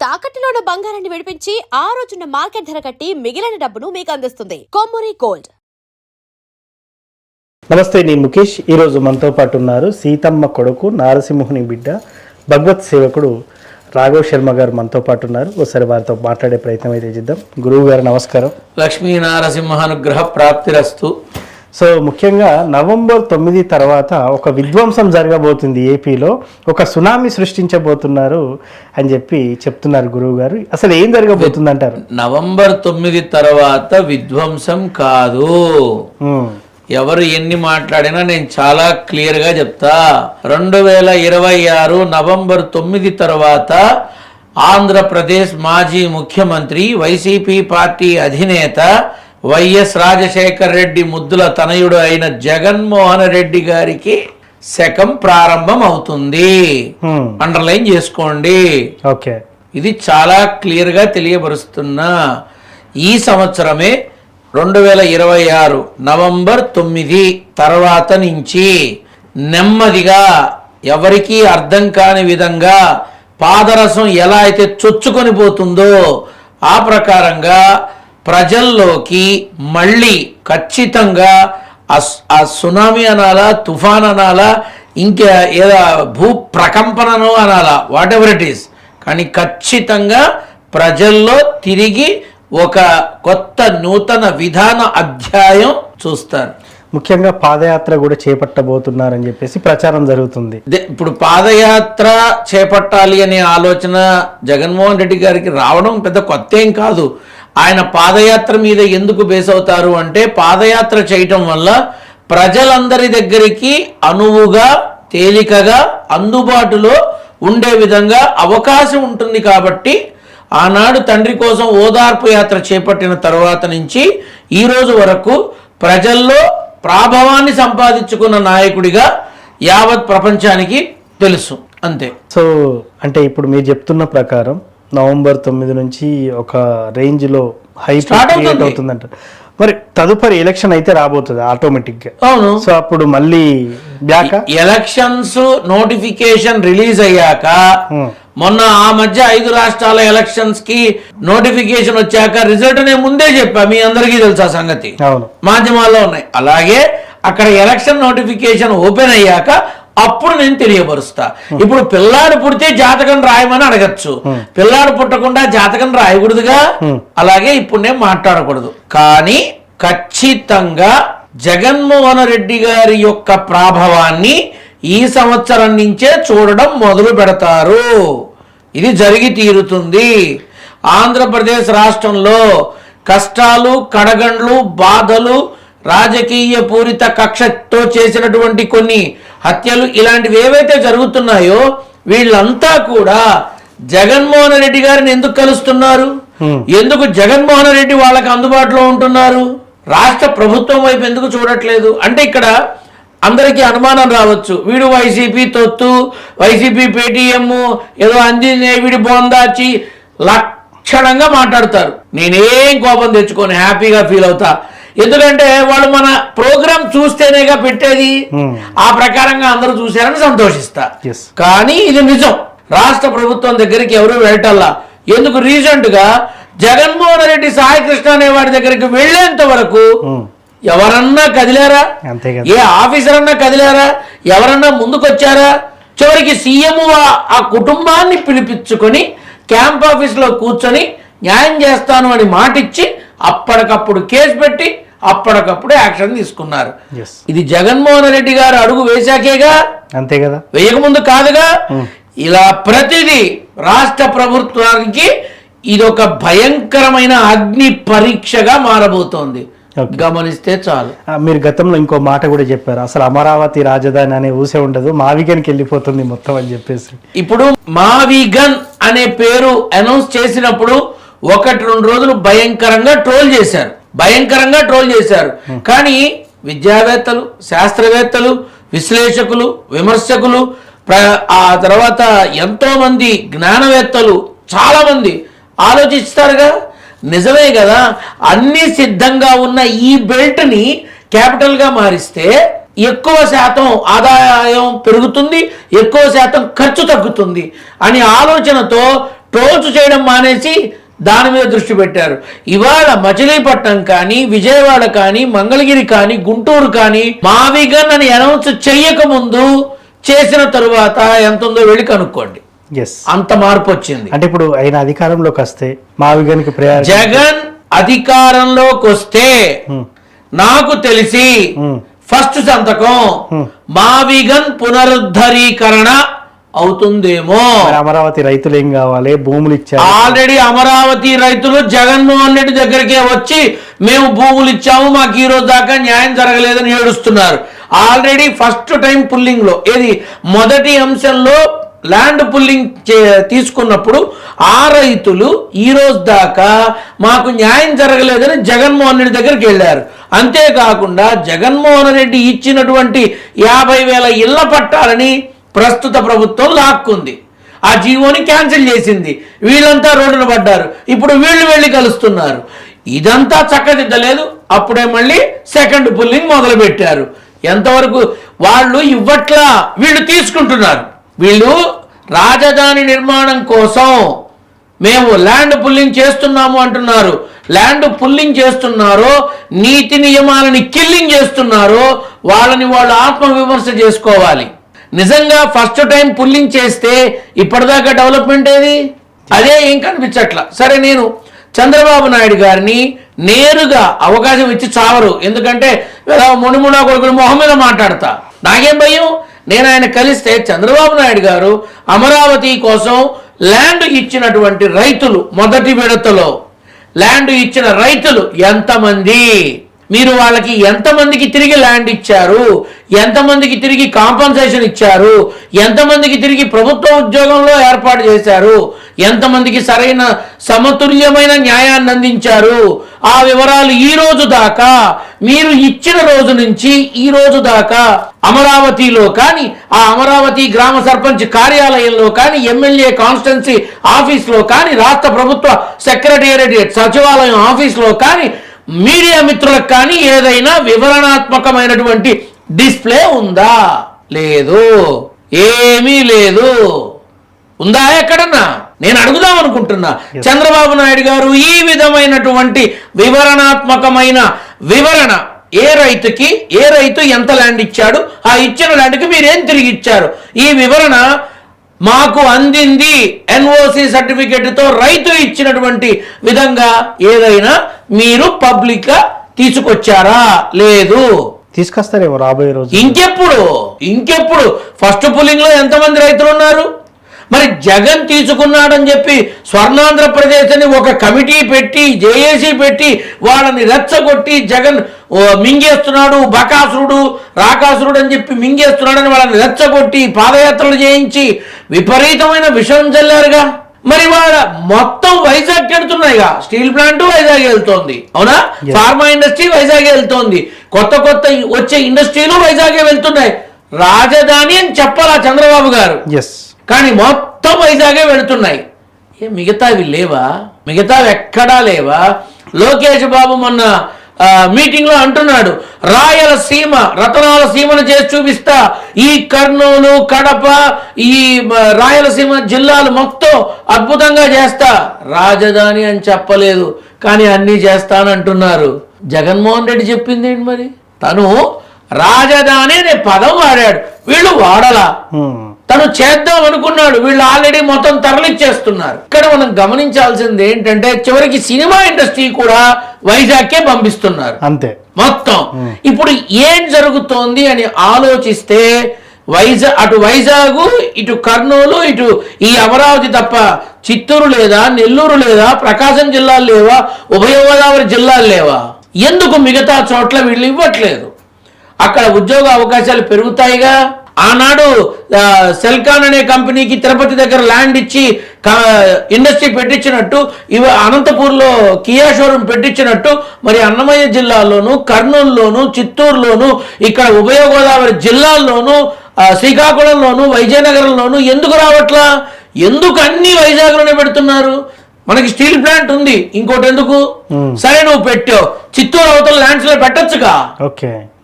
తాకట్టులో ఉన్న బంగారాన్ని విడిపించి ఆ రోజున్న మార్కెట్ ధర కట్టి మిగిలిన డబ్బును మీకు అందిస్తుంది కొమ్మూరి గోల్డ్. నమస్తే, నేను ముఖేష్. ఈరోజు మనతో పాటు ఉన్నారు సీతమ్మ కొడుకు నారసింహుని బిడ్డ భగవత్ సేవకుడు రాఘవ్ శర్మ గారు మనతో పాటు ఉన్నారు. ఒకసారి వారితో మాట్లాడే ప్రయత్నం అయితే చేద్దాం. గురువు గారు నమస్కారం. లక్ష్మీ నారసింహానుగ్రహ ప్రాప్తిరస్తు. సో ముఖ్యంగా నవంబర్ 9 తర్వాత ఒక విధ్వంసం జరగబోతుంది, ఏపీలో ఒక సునామీ సృష్టించబోతున్నారు అని చెప్పి చెప్తున్నారు గురువు గారు. అసలు ఏం జరగబోతుంది అంటారు? నవంబర్ 9 తర్వాత విధ్వంసం కాదు. ఎవరు ఎన్ని మాట్లాడినా నేను చాలా క్లియర్గా చెప్తా. 2026 నవంబర్ 9 తర్వాత ఆంధ్రప్రదేశ్ మాజీ ముఖ్యమంత్రి వైసీపీ పార్టీ అధినేత వైఎస్ రాజశేఖర్ రెడ్డి ముద్దుల తనయుడు అయిన జగన్మోహన్ రెడ్డి గారికి శకం ప్రారంభం అవుతుంది. అండర్లైన్ చేసుకోండి. ఓకే, ఇది చాలా క్లియర్గా తెలియబరుస్తున్నా. ఈ సంవత్సరమే 2026 నవంబర్ 9 తర్వాత నుంచి నెమ్మదిగా ఎవరికీ అర్థం కాని విధంగా పాదరసం ఎలా అయితే చొచ్చుకొని పోతుందో ఆ ప్రకారంగా ప్రజల్లోకి మళ్ళీ ఖచ్చితంగా ఆ సునామీ అనాలా, తుఫాన్ అనాలా, ఇంకా ఏదో భూ ప్రకంపనను అనాలా, వాట్ ఎవర్ ఇట్ ఈస్, కానీ ఖచ్చితంగా ప్రజల్లో తిరిగి ఒక కొత్త నూతన విధాన అధ్యాయం చూస్తారు. ముఖ్యంగా పాదయాత్ర కూడా చేపట్టబోతున్నారని చెప్పేసి ప్రచారం జరుగుతుంది. ఇప్పుడు పాదయాత్ర చేపట్టాలి అనే ఆలోచన జగన్మోహన్ రెడ్డి గారికి రావడం పెద్ద కొత్త ఏం కాదు. ఆయన పాదయాత్ర మీద ఎందుకు బేస్ అవుతారు అంటే, పాదయాత్ర చేయటం వల్ల ప్రజలందరి దగ్గరికి అనువుగా, తేలికగా, అందుబాటులో ఉండే విధంగా అవకాశం ఉంటుంది. కాబట్టి ఆనాడు తండ్రి కోసం ఓదార్పు యాత్ర చేపట్టిన తర్వాత నుంచి ఈ రోజు వరకు ప్రజల్లో ప్రాభవాన్ని సంపాదించుకున్న నాయకుడిగా యావత్ ప్రపంచానికి తెలుసు. అంతే. సో అంటే ఇప్పుడు మీరు చెప్తున్న ప్రకారం నవంబర్ 9 నుంచి ఒక రేంజ్ లో హైప్ క్రియేట్ అవుతుందంట. మరి తదుపరి ఎలక్షన్ అయితే రాబోతుంది ఆటోమేటిక్ గా. అవును. సో అప్పుడు మళ్ళీ బ్యాక్ ఎలక్షన్స్ నోటిఫికేషన్ రిలీజ్ అయ్యాక, మొన్న ఆ మధ్య 5 రాష్ట్రాల ఎలక్షన్స్ కి నోటిఫికేషన్ వచ్చాక రిజల్ట్ నేను ముందే చెప్పా, మీ అందరికీ తెలుసా సంగతి, మాధ్యమాల్లో ఉన్నాయి. అలాగే అక్కడ ఎలక్షన్ నోటిఫికేషన్ ఓపెన్ అయ్యాక అప్పుడు నేను తెలియపరుస్తా. ఇప్పుడు పిల్లాడు పుడితే జాతకం రాయమని అడగచ్చు, పిల్లాడు పుట్టకుండా జాతకం రాయకూడదుగా. అలాగే ఇప్పుడు నేను మాట్లాడకూడదు. కానీ ఖచ్చితంగా జగన్మోహన్ రెడ్డి గారి యొక్క ప్రాభవాన్ని ఈ సంవత్సరం నుంచే చూడడం మొదలు పెడతారు. ఇది జరిగి తీరుతుంది. ఆంధ్రప్రదేశ్ రాష్ట్రంలో కష్టాలు, కడగండ్లు, బాధలు, రాజకీయ పూరిత కక్షతో చేసినటువంటి కొన్ని హత్యలు, ఇలాంటివి ఏవైతే జరుగుతున్నాయో వీళ్ళంతా కూడా జగన్మోహన్ రెడ్డి గారిని ఎందుకు కలుస్తున్నారు? ఎందుకు జగన్మోహన్ రెడ్డి వాళ్ళకి అందుబాటులో ఉంటున్నారు? రాష్ట్ర ప్రభుత్వం వైపు ఎందుకు చూడట్లేదు అంటే, ఇక్కడ అందరికీ అనుమానం రావచ్చు, వీడు వైసీపీ తొత్తు, వైసీపీ పేటీఎం, ఏదో వీడి బోందాచి లక్షణంగా మాట్లాడతారు. నేనేం కోపం తెచ్చుకొని హ్యాపీగా ఫీల్ అవుతా. ఎందుకంటే వాళ్ళు మన ప్రోగ్రామ్ చూస్తేనేగా పెట్టేది. ఆ ప్రకారంగా అందరూ చూశారని సంతోషిస్తా. కానీ ఇది నిజం. రాష్ట్ర ప్రభుత్వం దగ్గరికి ఎవరు వెళ్ళటల్లా. ఎందుకు? రీసెంట్ గా జగన్మోహన్ రెడ్డి సాయికృష్ణ అనే వాడి దగ్గరికి వెళ్లేంత వరకు ఎవరన్నా కదిలారా? ఏ ఆఫీసర్ అన్నా కదిలారా? ఎవరన్నా ముందుకొచ్చారా? చివరికి సీఎం ఆ కుటుంబాన్ని పిలిపించుకొని క్యాంప్ ఆఫీస్ లో కూర్చొని న్యాయం చేస్తాను అని మాటిచ్చి అప్పటికప్పుడు కేసు పెట్టి అప్పటికప్పుడు యాక్షన్ తీసుకున్నారు. ఇది జగన్మోహన్ రెడ్డి గారు అడుగు వేశాకేగా, అంతే కదా, వేయకముందు కాదుగా. ఇలా ప్రతిదీ రాష్ట్ర ప్రభుత్వానికి ఇదొక భయంకరమైన అగ్ని పరీక్షగా మారబోతోంది. గమనిస్తే చాలు. మీరు గతంలో ఇంకో మాట కూడా చెప్పారు, అసలు అమరావతి రాజధాని అనే ఊసే ఉండదు, మావిగన్కి వెళ్ళిపోతుంది మొత్తం అని చెప్పేసి. ఇప్పుడు మావిగన్ అనే పేరు అనౌన్స్ చేసినప్పుడు 1-2 రోజులు భయంకరంగా ట్రోల్ చేశారు. కానీ విద్యావేత్తలు, శాస్త్రవేత్తలు, విశ్లేషకులు, విమర్శకులు, ఆ తర్వాత ఎంతో మంది జ్ఞానవేత్తలు చాలా మంది ఆలోచిస్తారుగా. నిజమే కదా, అన్ని సిద్ధంగా ఉన్న ఈ బెల్ట్ని క్యాపిటల్గా మారిస్తే ఎక్కువ శాతం ఆదాయం పెరుగుతుంది, ఎక్కువ శాతం ఖర్చు తగ్గుతుంది అని ఆలోచనతో ట్రోల్స్ చేయడం మానేసి దాని మీద దృష్టి పెట్టారు. ఇవాళ మచిలీపట్నం కానీ, విజయవాడ కానీ, మంగళగిరి కానీ, గుంటూరు కానీ మావిగన్ అని అనౌన్స్ చెయ్యక ముందు చేసిన తరువాత ఎంత ఉందో వెళ్ళి కనుక్కోండి. అంత మార్పు వచ్చింది. అంటే ఇప్పుడు ఆయన అధికారంలోకి వస్తే మావిగన్కి జగన్ అధికారంలోకి వస్తే నాకు తెలిసి ఫస్ట్ సంతకం మావిగన్ పునరుద్ధరీకరణ అవుతుందేమో. అమరావతి రైతులు ఏం కావాలి, భూములు ఇచ్చారు. ఆల్రెడీ అమరావతి రైతులు జగన్మోహన్ రెడ్డి దగ్గరికే వచ్చి మేము భూములు ఇచ్చాము, మాకు ఈ రోజు దాకా న్యాయం జరగలేదని ఏడుస్తున్నారు. ఆల్రెడీ ఫస్ట్ టైం పుల్లింగ్ లో ఏది మొదటి అంశంలో ల్యాండ్ పుల్లింగ్ తీసుకున్నప్పుడు ఆ రైతులు ఈ రోజు దాకా మాకు న్యాయం జరగలేదని జగన్మోహన్ రెడ్డి దగ్గరికి వెళ్ళారు. అంతేకాకుండా జగన్మోహన్ రెడ్డి ఇచ్చినటువంటి 50,000 ఇళ్ల పట్టాలని ప్రస్తుత ప్రభుత్వం లాక్కుంది. ఆ జీవోని క్యాన్సిల్ చేసింది. వీళ్ళంతా రోడ్డున పడ్డారు. ఇప్పుడు వీళ్ళు వెళ్ళి కలుస్తున్నారు. ఇదంతా చక్కదిద్దలేదు. అప్పుడే మళ్ళీ సెకండ్ పుల్లింగ్ మొదలు పెట్టారు. ఎంతవరకు వాళ్ళు ఇవ్వట్లా, వీళ్ళు తీసుకుంటున్నారు. వీళ్ళు రాజధాని నిర్మాణం కోసం మేము ల్యాండ్ పుల్లింగ్ చేస్తున్నాము అంటున్నారు. ల్యాండ్ పుల్లింగ్ చేస్తున్నారో, నీతి నియమాలని కిల్లింగ్ చేస్తున్నారో వాళ్ళని వాళ్ళు ఆత్మవిమర్శ చేసుకోవాలి. నిజంగా ఫస్ట్ టైం పుల్లింగ్ చేస్తే ఇప్పటిదాకా డెవలప్మెంట్ ఏది? అదే ఏం కనిపించట్లా. సరే, నేను చంద్రబాబు నాయుడు గారిని నేరుగా అవకాశం ఇచ్చి చావరు. ఎందుకంటే మునిముడా కొడుకుని మొహం మీద మాట్లాడతా, నాకేం భయం. నేను ఆయన కలిస్తే చంద్రబాబు నాయుడు గారు అమరావతి కోసం ల్యాండ్ ఇచ్చినటువంటి రైతులు, మొదటి విడతలో ల్యాండ్ ఇచ్చిన రైతులు ఎంతమంది, మీరు వాళ్ళకి ఎంతమందికి తిరిగి ల్యాండ్ ఇచ్చారు, ఎంతమందికి తిరిగి కాంపన్సేషన్ ఇచ్చారు, ఎంతమందికి తిరిగి ప్రభుత్వ ఉద్యోగంలో ఏర్పాటు చేశారు, ఎంతమందికి సరైన సమతుల్యమైన న్యాయాన్ని అందించారు, ఆ వివరాలు ఈ రోజు దాకా, మీరు ఇచ్చిన రోజు నుంచి ఈ రోజు దాకా అమరావతిలో కానీ, ఆ అమరావతి గ్రామ సర్పంచ్ కార్యాలయంలో కానీ, ఎమ్మెల్యే కాన్స్టిట్యున్సీ ఆఫీస్లో కానీ, రాష్ట్ర ప్రభుత్వ సెక్రటేరియట్ సచివాలయం ఆఫీస్లో కానీ, మీడియా మిత్రులకు కానీ ఏదైనా వివరణాత్మకమైనటువంటి డిస్ప్లే ఉందా? లేదు, ఏమీ లేదు. ఉందా ఎక్కడన్నా? నేను అడుగుదాం అనుకుంటున్నా. చంద్రబాబు నాయుడు గారు ఈ విధమైనటువంటి వివరణాత్మకమైన వివరణ, ఏ రైతు ఎంత ల్యాండ్ ఇచ్చాడు, ఆ ఇచ్చిన ల్యాండ్కి మీరేం తిరిగి ఇచ్చారు, ఈ వివరణ మాకు అందింది ఎన్ఓసి సర్టిఫికెట్తో రైతు ఇచ్చినటువంటి విధంగా ఏదైనా మీరు పబ్లిక్ గా తీసుకొచ్చారా? లేదు. తీసుకొస్తారేమో రాబోయే రోజు. ఇంకెప్పుడు ఫస్ట్ పుల్లింగ్ లో ఎంతమంది రైతులు ఉన్నారు? మరి జగన్ తీసుకున్నాడని చెప్పి స్వర్ణాంధ్రప్రదేశ్ అని ఒక కమిటీ పెట్టి, జేఏసీ పెట్టి వాళ్ళని రెచ్చగొట్టి జగన్ మింగేస్తున్నాడు, బకాసురుడు రాకాసురుడు అని చెప్పి మింగేస్తున్నాడని వాళ్ళని రెచ్చగొట్టి పాదయాత్రలు చేయించి విపరీతమైన విషయం చల్లారుగా. మరి వాళ్ళ మొత్తం వైజాగ్ వెళ్తున్నాయిగా. స్టీల్ ప్లాంట్ వైజాగ్ వెళ్తోంది, అవునా? ఫార్మా ఇండస్ట్రీ వైజాగ్ వెళ్తోంది, కొత్త వచ్చే ఇండస్ట్రీలు వైజాగే వెళ్తున్నాయి. రాజధాని అని చెప్పాలా చంద్రబాబు గారు, కానీ మొత్తం వైజాగే వెళుతున్నాయి. మిగతావి లేవా? మిగతావి ఎక్కడా లేవా? లోకేష్ బాబు మొన్న మీటింగ్ లో అంటున్నాడు, రాయలసీమ రతనాల సీమను చేసి చూపిస్తా, ఈ కర్నూలు, కడప, ఈ రాయలసీమ జిల్లాలు మొత్తం అద్భుతంగా చేస్తా. రాజధాని అని చెప్పలేదు, కానీ అన్నీ చేస్తానంటున్నారు. జగన్మోహన్ రెడ్డి చెప్పింది ఏంటి మరి? తను రాజధాని అనే పదం వాడాడు, వీళ్ళు వాడలా. తను చేద్దాం అనుకున్నాడు, వీళ్ళు ఆల్రెడీ మొత్తం తరలిచ్చేస్తున్నారు. ఇక్కడ మనం గమనించాల్సింది ఏంటంటే చివరికి సినిమా ఇండస్ట్రీ కూడా వైజాగ్కే పంపిస్తున్నారు అంతే మొత్తం. ఇప్పుడు ఏం జరుగుతోంది అని ఆలోచిస్తే అటు వైజాగ్, ఇటు కర్నూలు, ఇటు ఈ అమరావతి తప్ప చిత్తూరు లేదా, నెల్లూరు లేదా, ప్రకాశం జిల్లాలు లేవా, ఉభయ గోదావరి జిల్లాలు లేవా? ఎందుకు మిగతా చోట్ల వీళ్ళు ఇవ్వట్లేదు? అక్కడ ఉద్యోగ అవకాశాలు పెరుగుతాయిగా. ఆనాడు సెల్కాన్ అనే కంపెనీకి తిరుపతి దగ్గర ల్యాండ్ ఇచ్చి ఇండస్ట్రీ పెట్టించినట్టు, అనంతపూర్లో కియా షోరూమ్ పెట్టించినట్టు, మరి అన్నమయ్య జిల్లాలోను, కర్నూలులోను, చిత్తూరులోను, ఇక్కడ ఉభయ గోదావరి జిల్లాల్లోనూ, శ్రీకాకుళంలోను, విజయనగరంలోను ఎందుకు రావట్లా? ఎందుకు అన్ని వైజాగ్లోనే పెడుతున్నారు? మనకి స్టీల్ ప్లాంట్ ఉంది, ఇంకోటి ఎందుకు? సరే, నువ్వు పెట్టావు, చిత్తూరు అవతల ల్యాండ్స్ లో పెట్టొచ్చుగా,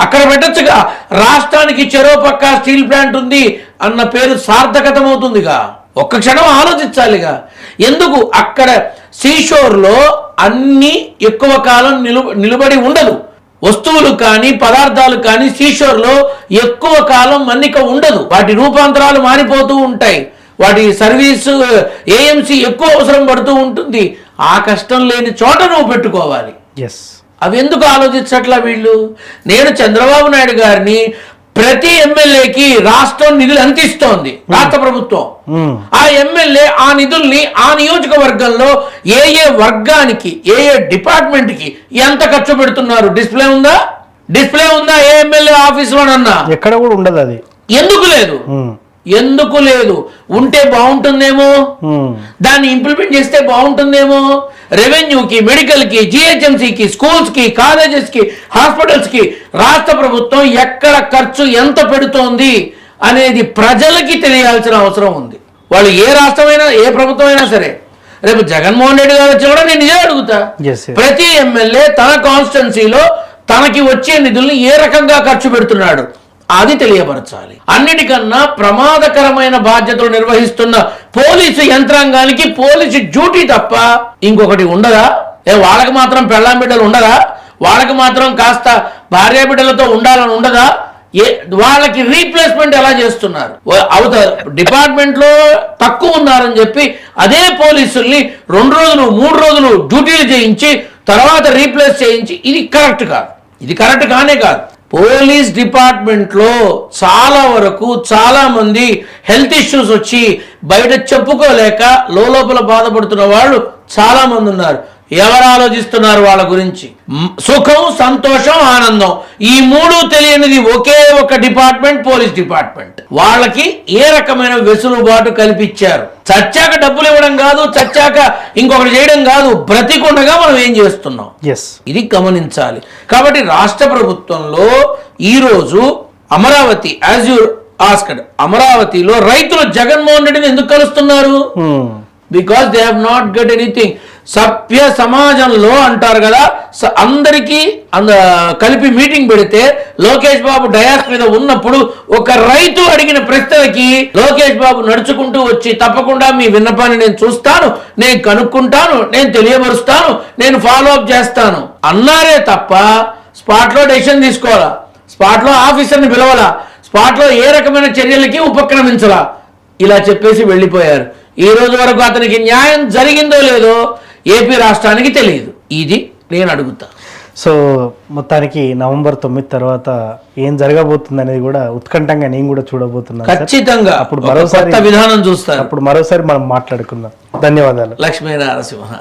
అక్కడ పెట్టొచ్చుగా. రాష్ట్రానికి చెరో పక్క స్టీల్ ప్లాంట్ ఉంది అన్న పేరు సార్థకతమవుతుందిగా. ఒక్క క్షణం ఆలోచించాలిగా. ఎందుకు అక్కడ సీషోర్లో అన్ని ఎక్కువ కాలం నిలబడి ఉండదు. వస్తువులు కానీ పదార్థాలు కానీ సీషోర్లో ఎక్కువ కాలం మన్నిక ఉండదు. వాటి రూపాంతరాలు మారిపోతూ ఉంటాయి. వాటి సర్వీసు ఏఎంసీ ఎక్కువ అవసరం పడుతూ ఉంటుంది. ఆ కష్టం లేని చోట నువ్వు పెట్టుకోవాలి. ఎస్, అవి ఎందుకు ఆలోచించట్లా వీళ్ళు? నేను చంద్రబాబు నాయుడు గారిని ప్రతి ఎమ్మెల్యేకి రాష్ట్రం నిధులు అందిస్తోంది, రాష్ట్ర ప్రభుత్వం. ఆ ఎమ్మెల్యే ఆ నిధుల్ని ఆ నియోజకవర్గంలో ఏ ఏ వర్గానికి ఏ ఏ డిపార్ట్మెంట్ కి ఎంత ఖర్చు పెడుతున్నారు డిస్ప్లే ఉందా? డిస్ప్లే ఉందా ఏ ఎమ్మెల్యే ఆఫీసులోనన్నా? ఎక్కడ కూడా ఉండదు అది. ఎందుకు లేదు? ఎందుకు లేదు? ఉంటే బాగుంటుందేమో, దాన్ని ఇంప్లిమెంట్ చేస్తే బాగుంటుందేమో. రెవెన్యూకి, మెడికల్కి, జిహెచ్ఎంసీకి, స్కూల్స్కి, కాలేజెస్కి, హాస్పిటల్స్కి రాష్ట్ర ప్రభుత్వం ఎక్కడ ఖర్చు ఎంత పెడుతోంది అనేది ప్రజలకి తెలియాల్సిన అవసరం ఉంది. వాళ్ళు ఏ రాష్ట్రమైనా ఏ ప్రభుత్వం అయినా సరే. రేపు జగన్మోహన్ రెడ్డి గారు వచ్చి కూడా నేను ఇదే అడుగుతా. ప్రతి ఎమ్మెల్యే తన కాన్స్టిట్యున్సీలో తనకి వచ్చే నిధుల్ని ఏ రకంగా ఖర్చు పెడుతున్నాడు అది తెలియపరచాలి. అన్నిటికన్నా ప్రమాదకరమైన బాధ్యతలు నిర్వహిస్తున్న పోలీసు యంత్రాంగానికి పోలీసు డ్యూటీ తప్ప ఇంకొకటి ఉండదా? వాళ్ళకి మాత్రం పెళ్ళాం బిడ్డలు ఉండదా? వాళ్ళకి మాత్రం కాస్త భార్య బిడ్డలతో ఉండాలని ఉండదా? వాళ్ళకి రీప్లేస్మెంట్ ఎలా చేస్తున్నారు? డిపార్ట్మెంట్ లో తక్కువ ఉన్నారని చెప్పి అదే పోలీసుల్ని 2 రోజులు 3 రోజులు డ్యూటీలు చేయించి తర్వాత రీప్లేస్ చేయించి ఇది కరెక్ట్ కాదు. ఇది కరెక్ట్ కానే కాదు. పోలీస్ డిపార్ట్మెంట్ లో చాలా వరకు చాలా మంది హెల్త్ ఇష్యూస్ వచ్చి బయట చెప్పుకోలేక లోపల బాధపడుతున్న వాళ్ళు చాలా మంది ఉన్నారు. ఎవరు ఆలోచిస్తున్నారు వాళ్ళ గురించి? సుఖం, సంతోషం, ఆనందం ఈ 3 తెలియనిది ఒకే ఒక డిపార్ట్మెంట్, పోలీస్ డిపార్ట్మెంట్. వాళ్ళకి ఏ రకమైన వెసులుబాటు కల్పించారు? చచ్చాక డబ్బులు ఇవ్వడం కాదు, చచ్చాక ఇంకొకటి చేయడం కాదు, బ్రతికుండగా మనం ఏం చేస్తున్నాం ఇది గమనించాలి. కాబట్టి రాష్ట్ర ప్రభుత్వంలో ఈరోజు అమరావతి యాజ్ యూ ఆస్క్డ్, అమరావతిలో రైతులు జగన్మోహన్ రెడ్డిని ఎందుకు కలుస్తున్నారు? Because they have not get anything. సభ్య సమాజంలో అంటారు కదా, అందరికీ కలిపి మీటింగ్ పెడితే లోకేష్ బాబు డయాస్ మీద ఉన్నప్పుడు ఒక రైతు అడిగిన ప్రశ్నలకి లోకేష్ బాబు నడుచుకుంటూ వచ్చి తప్పకుండా మీ విన్నపాన్ని నేను చూస్తాను, నేను కనుక్కుంటాను, నేను తెలియపరుస్తాను, నేను ఫాలో అప్ చేస్తాను అన్నారే తప్ప స్పాట్లో డెసిషన్ తీసుకోవాలా, స్పాట్లో ఆఫీసర్ని పిలవాలా, స్పాట్లో ఏ రకమైన చర్యలకి ఉపక్రమించాలా ఇలా చెప్పేసి వెళ్ళిపోయారు. ఈ రోజు వరకు అతనికి న్యాయం జరిగిందో లేదో ఏపీ రాష్ట్రానికి తెలియదు. ఇది నేను అడుగుతా. సో మొత్తానికి నవంబర్ 9 తర్వాత ఏం జరగబోతుంది అనేది కూడా ఉత్కంఠంగా నేను కూడా చూడబోతున్నాను. ఖచ్చితంగా అప్పుడు మరోసారి విధానం చూస్తాను. అప్పుడు మరోసారి మనం మాట్లాడుకుందాం. ధన్యవాదాలు. లక్ష్మీ నరసింహ.